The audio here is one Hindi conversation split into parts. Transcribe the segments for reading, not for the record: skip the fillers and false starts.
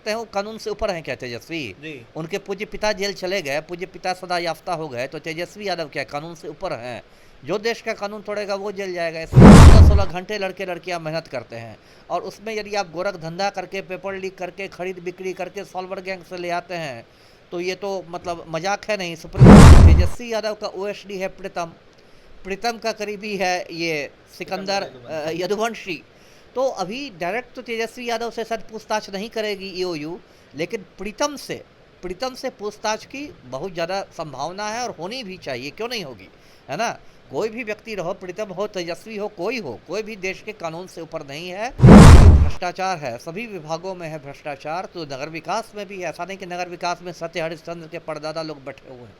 सकते हैं वो कानून से ऊपर हैं क्या तेजस्वी? उनके पूज्य पिता जेल चले गए, पूज्य पिता सदा याफ्ता हो गए, तो तेजस्वी यादव क्या कानून से ऊपर हैं? जो देश का कानून तोड़ेगा वो जेल जाएगा। इसमें 16 घंटे लड़के लड़कियां मेहनत करते हैं, और उसमें यदि आप गोरख धंधा करके, पेपर लीक करके, खरीद बिक्री करके सॉल्वर गैंग से ले आते हैं, तो ये तो मतलब मजाक है नहीं। सुप्रीम कोर्ट तेजस्वी यादव का ओएसडी है प्रीतम, प्रीतम का करीबी है ये सिकंदर यदुवंशी। तो अभी डायरेक्ट तो तेजस्वी यादव से शायद पूछताछ नहीं करेगी ईओयू, लेकिन प्रीतम से पूछताछ की बहुत ज़्यादा संभावना है, और होनी भी चाहिए, क्यों नहीं होगी, है ना। कोई भी व्यक्ति रहो, प्रीतम हो, तेजस्वी हो, कोई भी देश के कानून से ऊपर नहीं है। भ्रष्टाचार है, सभी विभागों में है भ्रष्टाचार, तो नगर विकास में भी है। ऐसा नहीं कि नगर विकास में सत्य हरिश्चंद्र के परदादा लोग बैठे हुए हैं,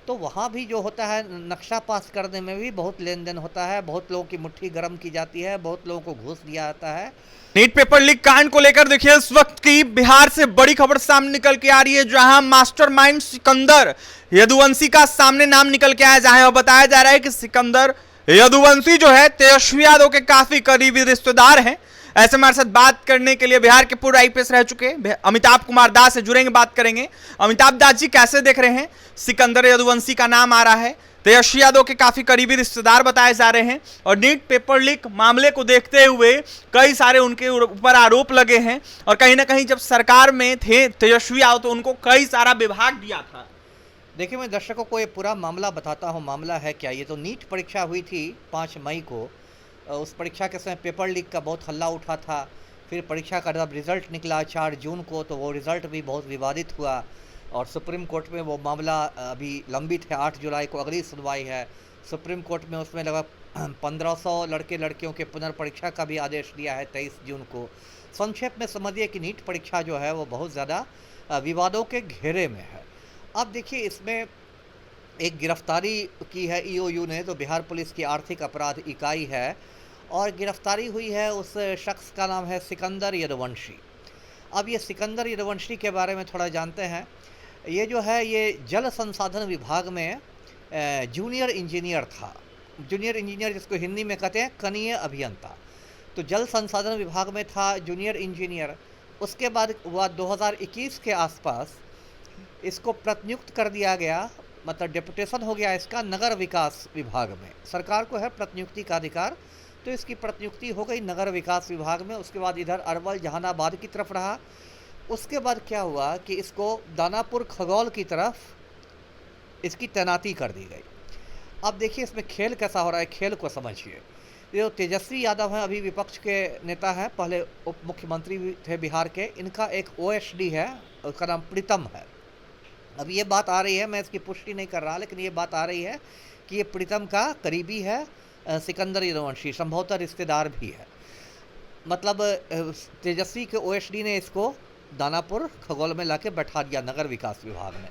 तो वहाँ भी जो होता है नक्शा पास करने में भी बहुत लेन देन होता है, बहुत लोगों की मुट्ठी गर्म की जाती है, बहुत लोगों को घूस दिया जाता है। नीट पेपर लीक कांड को लेकर देखिए इस वक्त की बिहार से बड़ी खबर सामने निकल के आ रही है, जहां मास्टरमाइंड सिकंदर यदुवंशी का सामने नाम निकल के आया, जहां बताया जा रहा है कि सिकंदर यदुवंशी जो है तेजस्वी यादव के काफी करीबी रिश्तेदार हैं। ऐसे हमारे साथ बात करने के लिए बिहार के पूर्व आईपीएस रह चुके अमिताभ कुमार दास से जुड़ेंगे, बात करेंगे। अमिताभ दास जी, कैसे देख रहे हैं? सिकंदर यदुवंशी का नाम आ रहा है, तेजस्वी यादव के काफी करीबी रिश्तेदार बताए जा रहे हैं, और नीट पेपर लीक मामले को देखते हुए कई सारे उनके ऊपर आरोप लगे हैं, और कहीं ना कहीं जब सरकार में थे तेजस्वी यादव तो उनको कई सारा विभाग दिया था। देखिए, मैं दर्शकों को ये पूरा मामला बताता हूँ। मामला है क्या, ये तो नीट परीक्षा हुई थी 5 मई को। उस परीक्षा के समय पेपर लीक का बहुत हल्ला उठा था। फिर परीक्षा का जब रिजल्ट निकला 4 जून को, तो वो रिजल्ट भी बहुत विवादित हुआ, और सुप्रीम कोर्ट में वो मामला अभी लंबित है। 8 जुलाई को अगली सुनवाई है सुप्रीम कोर्ट में। उसमें लगभग 1500 लड़के लड़कियों के पुनर्परीक्षा का भी आदेश दिया है 23 जून को। संक्षेप में समझिए कि नीट परीक्षा जो है वो बहुत ज़्यादा विवादों के घेरे में है। अब देखिए, इसमें एक गिरफ्तारी की है ईओयू ने, तो बिहार पुलिस की आर्थिक अपराध इकाई है, और गिरफ्तारी हुई है उस शख्स का नाम है सिकंदर यदुवंशी। अब ये सिकंदर यदुवंशी के बारे में थोड़ा जानते हैं। ये जो है ये जल संसाधन विभाग में जूनियर इंजीनियर था। जूनियर इंजीनियर जिसको हिंदी में कहते हैं कनीय अभियंता, तो जल संसाधन विभाग में था जूनियर इंजीनियर। उसके बाद हुआ 2021 के आसपास इसको प्रतिनियुक्त कर दिया गया, मतलब डेपुटेशन हो गया इसका नगर विकास विभाग में। सरकार को है प्रतिनियुक्ति का अधिकार, तो इसकी प्रतिनियुक्ति हो गई नगर विकास विभाग में। उसके बाद इधर अरवल जहानाबाद की तरफ रहा। उसके बाद क्या हुआ कि इसको दानापुर खगौल की तरफ इसकी तैनाती कर दी गई। अब देखिए इसमें खेल कैसा हो रहा है, खेल को समझिए। ये तेजस्वी यादव हैं, अभी विपक्ष के नेता हैं, पहले उप मुख्यमंत्री भी थे बिहार के। इनका एक ओएसडी है, उसका नाम प्रीतम है। अब ये बात आ रही है, मैं इसकी पुष्टि नहीं कर रहा, लेकिन ये बात आ रही है कि ये प्रीतम का करीबी है, सिकंदर यदुवंशी संभवतः रिश्तेदार भी है। मतलब तेजस्वी के ओएसडी ने इसको दानापुर खगौल में लाके बैठा दिया नगर विकास विभाग में।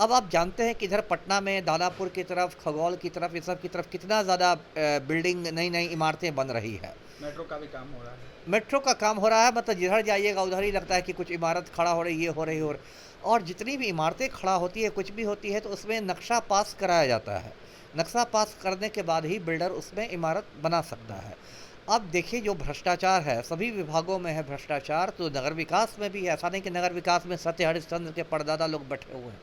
अब आप जानते हैं कि इधर पटना में दानापुर की तरफ, खगौल की तरफ, इस सब की तरफ कितना ज़्यादा बिल्डिंग, नई नई इमारतें बन रही है। मेट्रो का भी काम हो रहा है। मेट्रो का काम हो रहा है, मतलब जिधर जाइएगा उधर ही लगता है कि कुछ इमारत खड़ा हो रही है, हो रही। और जितनी भी इमारतें खड़ा होती है, कुछ भी होती है, तो उसमें नक्शा पास कराया जाता है। नक्शा पास करने के बाद ही बिल्डर उसमें इमारत बना सकता है। अब देखिए, जो भ्रष्टाचार है, सभी विभागों में है भ्रष्टाचार, तो नगर विकास में भी है। ऐसा नहीं कि नगर विकास में सत्य हरिश्चंद्र के परदादा लोग बैठे हुए हैं,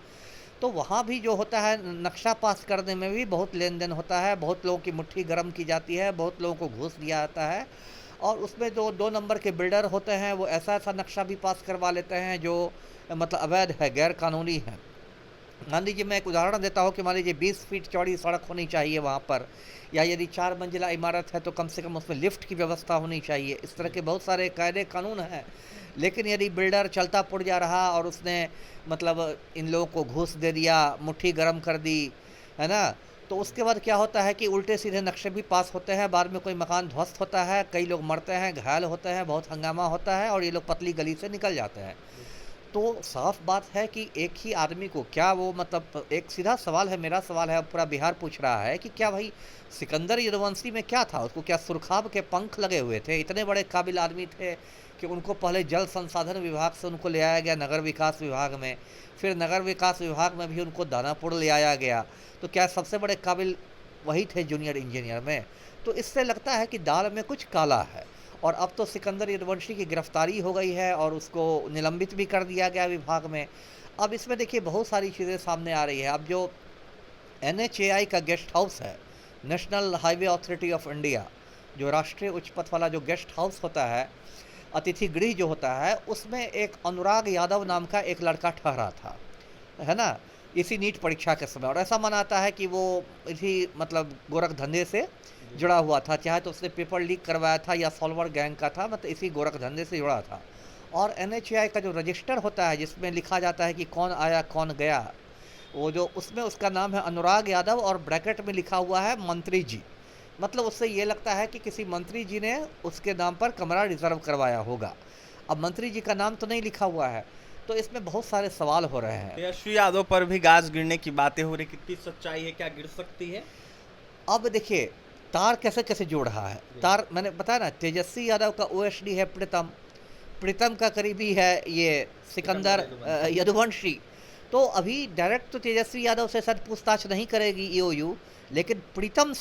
तो वहाँ भी जो होता है नक्शा पास करने में भी बहुत लेन देन होता है, बहुत लोगों की मुट्ठी गर्म की जाती है, बहुत लोगों को घूस दिया जाता है। और उसमें जो 2 नंबर के बिल्डर होते हैं वो ऐसा ऐसा नक्शा भी पास करवा लेते हैं जो मतलब अवैध है, गैर कानूनी है। मान लीजिए, मैं एक उदाहरण देता हूँ कि मान लीजिए 20 फीट चौड़ी सड़क होनी चाहिए वहाँ पर, या यदि 4 मंजिला इमारत है तो कम से कम उसमें लिफ्ट की व्यवस्था होनी चाहिए। इस तरह के बहुत सारे कायदे कानून हैं। लेकिन यदि बिल्डर चलता पुर्जा रहा और उसने मतलब इन लोगों को घूस दे दिया, मुट्ठी गर्म कर दी, है ना, तो उसके बाद क्या होता है कि उल्टे सीधे नक्शे भी पास होते हैं। बाद में कोई मकान ध्वस्त होता है, कई लोग मरते हैं, घायल होते हैं, बहुत हंगामा होता है, और ये लोग पतली गली से निकल जाते हैं। तो साफ बात है कि एक ही आदमी को क्या वो, मतलब एक सीधा सवाल है, मेरा सवाल है, पूरा बिहार पूछ रहा है कि क्या भाई सिकंदर यदुवंशी में क्या था? उसको क्या सुरखाब के पंख लगे हुए थे? इतने बड़े काबिल आदमी थे कि उनको पहले जल संसाधन विभाग से उनको ले आया गया नगर विकास विभाग में, फिर नगर विकास विभाग में भी उनको दानापुर ले आया गया। तो क्या सबसे बड़े काबिल वही थे जूनियर इंजीनियर में? तो इससे लगता है कि दाल में कुछ काला है। और अब तो सिकंदर यदुवंशी की गिरफ्तारी हो गई है और उसको निलंबित भी कर दिया गया विभाग में। अब इसमें देखिए बहुत सारी चीज़ें सामने आ रही है। अब जो NHAI का गेस्ट हाउस है, national highway authority of India, जो राष्ट्रीय उच्च पथ वाला जो गेस्ट हाउस होता है, अतिथि गृह जो होता है, उसमें एक अनुराग यादव नाम का एक लड़का ठहरा था, है ना, इसी नीट परीक्षा के समय। और ऐसा मनाता है कि वो इसी मतलब गोरख धंधे से जुड़ा हुआ था, चाहे तो उसने पेपर लीक करवाया था या सॉल्वर गैंग का था, मतलब इसी गोरख धंधे से जुड़ा था। और NHAI का जो रजिस्टर होता है जिसमें लिखा जाता है कि कौन आया कौन गया, वो जो उसमें उसका नाम है अनुराग यादव और ब्रैकेट में लिखा हुआ है मंत्री जी। मतलब उससे ये लगता है कि किसी मंत्री जी ने उसके नाम पर कमरा रिजर्व करवाया होगा। अब मंत्री जी का नाम तो नहीं लिखा हुआ है, तो इसमें बहुत सारे सवाल हो रहे हैं। तेजस्वी यादव पर भी गाज गिरने की बातें हो रही, कितनी सच्चाई है, क्या गिर सकती है? अब देखिए तार कैसे कैसे जोड़ रहा है। तार मैंने बताया ना, तेजस्वी यादव का OSD है प्रीतम, प्रीतम का करीबी है ये सिकंदर यदुवंशी। तो अभी डायरेक्ट तो तेजस्वी यादव से शायद पूछताछ नहीं करेगी EOU, लेकिन प्रीतम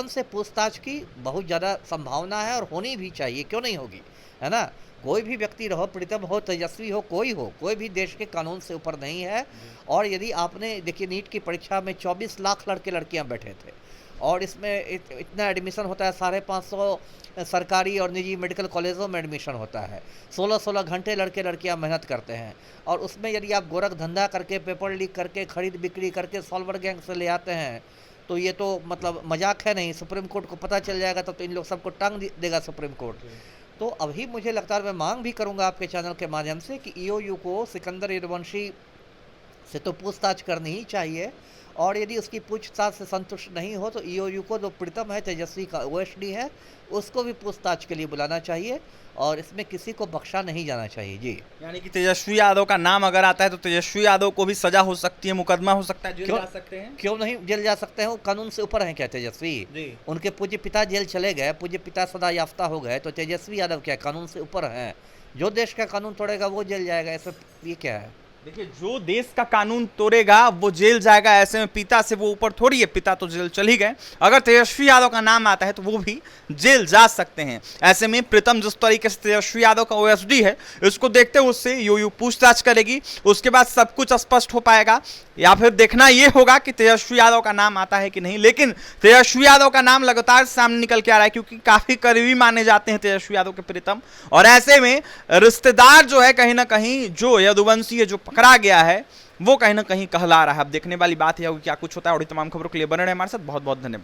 से पूछताछ की बहुत ज़्यादा संभावना है और होनी भी चाहिए, क्यों नहीं होगी, है ना। कोई भी व्यक्ति रहो, प्रीतम हो, तेजस्वी हो, कोई भी देश के कानून से ऊपर नहीं है। और यदि आपने देखिए नीट की परीक्षा में 24 लाख लड़के लड़कियां बैठे थे और इसमें इतना एडमिशन होता है, 550 सरकारी और निजी मेडिकल कॉलेजों में एडमिशन होता है, 16-16 घंटे लड़के लड़कियां मेहनत करते हैं। और उसमें यदि आप गोरख धंधा करके, पेपर लीक करके, खरीद बिक्री करके, सॉल्वर गैंग से ले आते हैं, तो ये तो मतलब मजाक है नहीं। सुप्रीम कोर्ट को पता चल जाएगा तो इन लोग सबको टांग देगा सुप्रीम कोर्ट। तो अभी मुझे लगता है, मैं मांग भी करूंगा आपके चैनल के माध्यम से कि EOU को सिकंदर यदुवंशी से तो पूछताछ करनी ही चाहिए। और यदि उसकी पूछताछ से संतुष्ट नहीं हो तो EOU को जो प्रीतम है, तेजस्वी का OSD है, उसको भी पूछताछ के लिए बुलाना चाहिए और इसमें किसी को बख्शा नहीं जाना चाहिए। जी, यानी कि तेजस्वी यादव का नाम अगर आता है तो तेजस्वी यादव को भी सजा हो सकती है, मुकदमा हो सकता है, जेल जा सकते हैं। क्यों नहीं जेल जा सकते हैं? वो कानून से ऊपर हैं क्या तेजस्वी? जी। उनके पूज्य पिता जेल चले गए, पूज्य पिता सदा याफ्ता हो गए, तो तेजस्वी यादव क्या कानून से ऊपर हैं? जो देश का कानून तोड़ेगा वो जेल जाएगा, ऐसा ये क्या है? देखिए, जो देश का कानून तोड़ेगा वो जेल जाएगा, ऐसे में पिता से वो ऊपर थोड़ी है, पिता तो जेल चल ही गए। अगर तेजस्वी यादव का नाम आता है तो वो भी जेल जा सकते हैं। ऐसे में प्रीतम जिस तरीके से तेजस्वी यादव का OSD है, इसको देखते हुए उससे EOU पूछताछ करेगी, उसके बाद सब कुछ स्पष्ट हो पाएगा। या फिर देखना ये होगा कि तेजस्वी यादव का नाम आता है कि नहीं। लेकिन तेजस्वी यादव का नाम लगातार सामने निकल के आ रहा है, क्योंकि काफी करीबी माने जाते हैं तेजस्वी यादव के प्रीतम। और ऐसे में रिश्तेदार जो है कहीं ना कहीं, जो यदुवंशी है, जो पकड़ा गया है, वो कहीं ना कहीं कहला रहा है। अब देखने वाली बात है क्या कुछ होता है। और तमाम खबरों के लिए बने रहे हमारे साथ। बहुत बहुत धन्यवाद।